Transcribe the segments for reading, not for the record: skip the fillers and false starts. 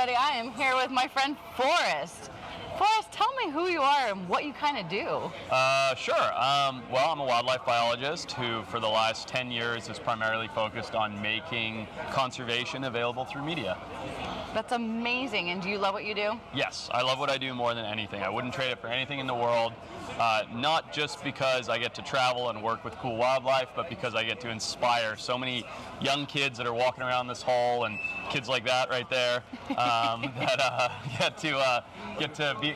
everybody. I am here with my friend Forrest. Forrest, tell me who you are and what you kind of do. Sure. Well, I'm a wildlife biologist who, for the last 10 years, has primarily focused on making conservation available through media. That's amazing. And do you love what you do? Yes, I love what I do more than anything. I wouldn't trade it for anything in the world. Not just because I get to travel and work with cool wildlife, but because I get to inspire so many young kids that are walking around this hall, and kids like that right there, that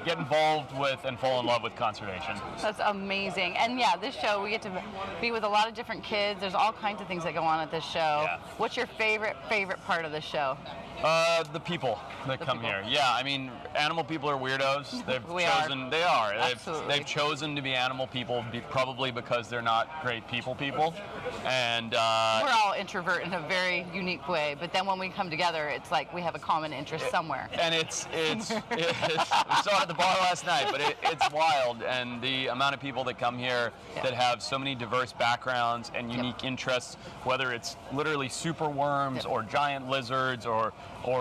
get involved with and fall in love with conservation. That's amazing. And yeah, this show, we get to be with a lot of different kids. There's all kinds of things that go on at this show. Yeah. What's your favorite part of the show? The people that come here. Yeah, I mean, animal people are weirdos. They've chosen to be animal people probably because they're not great people. And we're all introvert in a very unique way, but then when we come together, it's like we have a common interest somewhere. And it's we saw it at the bar last night, but it's wild. And the amount of people that come here that have so many diverse backgrounds and unique interests, whether it's literally super worms or giant lizards or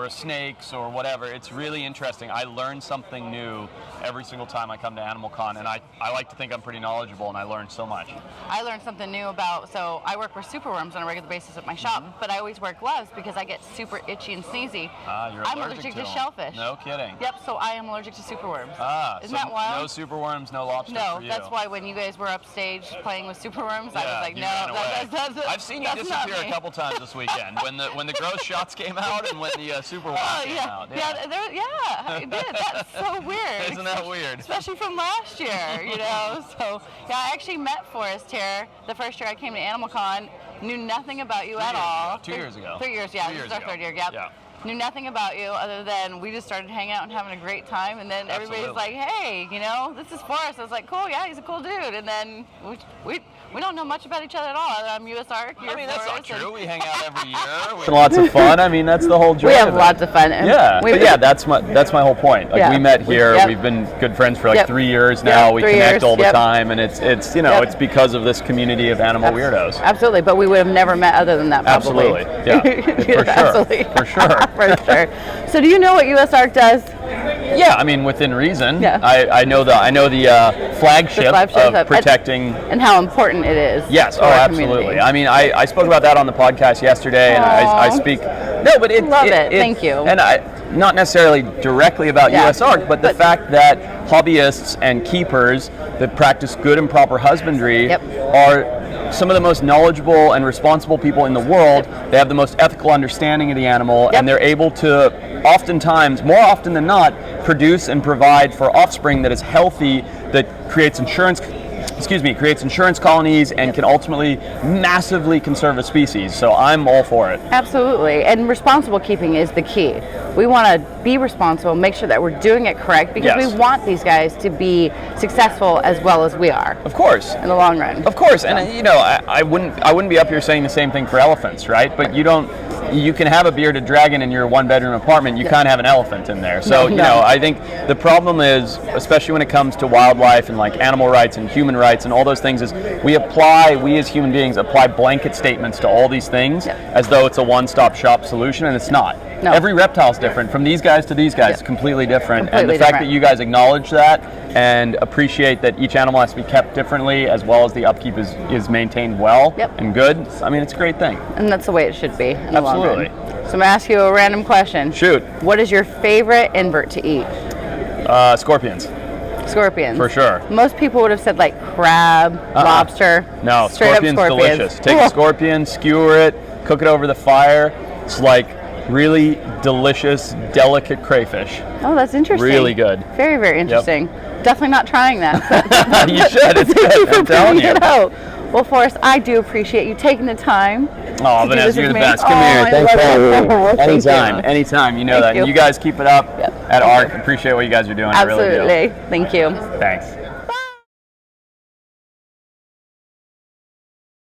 snakes or whatever, it's really interesting. I learn something new every single time I come to AnimalCon, and I like to think I'm pretty knowledgeable, and I learn so much. I learned something new so I work with superworms on a regular basis at my shop, but I always wear gloves because I get super itchy and sneezy. I'm allergic to shellfish. No kidding. Yep, so I am allergic to superworms. Isn't so that wild? No superworms, no lobster no, for you. that's why when you guys were upstage playing with superworms, I was like, no, I've seen you disappear a couple times this weekend when the gross shots came out and when the superworms came out. I did. That's so weird. Isn't that weird? Especially from last year, you know. So yeah, I actually met Forrest here the first year I came to AnimalCon. Knew nothing about you at all. 2 years ago. 3 years, yeah. This is our third year. Yep. Yeah. Knew nothing about you other than we just started hanging out and having a great time, and then everybody's like, hey, you know, this is Forrest. I was like, cool, yeah, he's a cool dude. And then we don't know much about each other at all. I'm USARK. I mean, that's not true. We hang out every year. It's lots of fun. I mean, that's the whole joy. We have lots of fun. Yeah, that's my whole point. Like we met here. We've been good friends for like 3 years now. We connect all the time, and it's it's because of this community of animal weirdos. Absolutely, but we would have never met other than that. Probably. Absolutely. Yeah. For sure. Absolutely. For sure. For sure. So do you know what USARK does? Yeah, I mean within reason. Yeah. I know the flagship of protecting and how important it is. Yes. Oh, absolutely. Community. I mean, I spoke about that on the podcast yesterday, and I speak. No, but love it. Thank you. And not necessarily directly about USARK, but the fact that hobbyists and keepers that practice good and proper husbandry are some of the most knowledgeable and responsible people in the world. They have the most ethical understanding of the animal, and they're able to oftentimes, more often than not, produce and provide for offspring that is healthy, that creates insurance colonies and can ultimately massively conserve a species. So I'm all for it. Absolutely. And responsible keeping is the key. We want to be responsible, make sure that we're doing it correct, because we want these guys to be successful as well as we are. Of course. In the long run. Of course. And I wouldn't be up here saying the same thing for elephants, right? But you can have a bearded dragon in your one-bedroom apartment. You can't have an elephant in there. So, I think the problem is, especially when it comes to wildlife and like animal rights and human rights and all those things, is we as human beings apply blanket statements to all these things as though it's a one-stop shop solution, and it's not. No. Every reptile's different. From these guys to these guys, completely different. And the fact that you guys acknowledge that and appreciate that each animal has to be kept differently, as well as the upkeep is maintained well and good, I mean, it's a great thing. And that's the way it should be in the long Absolutely. run. So I'm going to ask you a random question. Shoot. What is your favorite invert to eat? Scorpions. Scorpions. For sure. Most people would have said like crab, lobster. No, scorpion's delicious. Take a scorpion, skewer it, cook it over the fire. It's like really delicious, delicate crayfish. Oh, that's interesting. Really good. Very, very interesting. Definitely not trying that. You should. It's good. I'm telling you. Well, Forrest, I do appreciate you taking the time. Oh, Vanessa, you're the best. Come here. Thanks for Anytime. You know that. You guys keep it up at ARK. Appreciate what you guys are doing. Absolutely. I really do. Thank you. Thanks.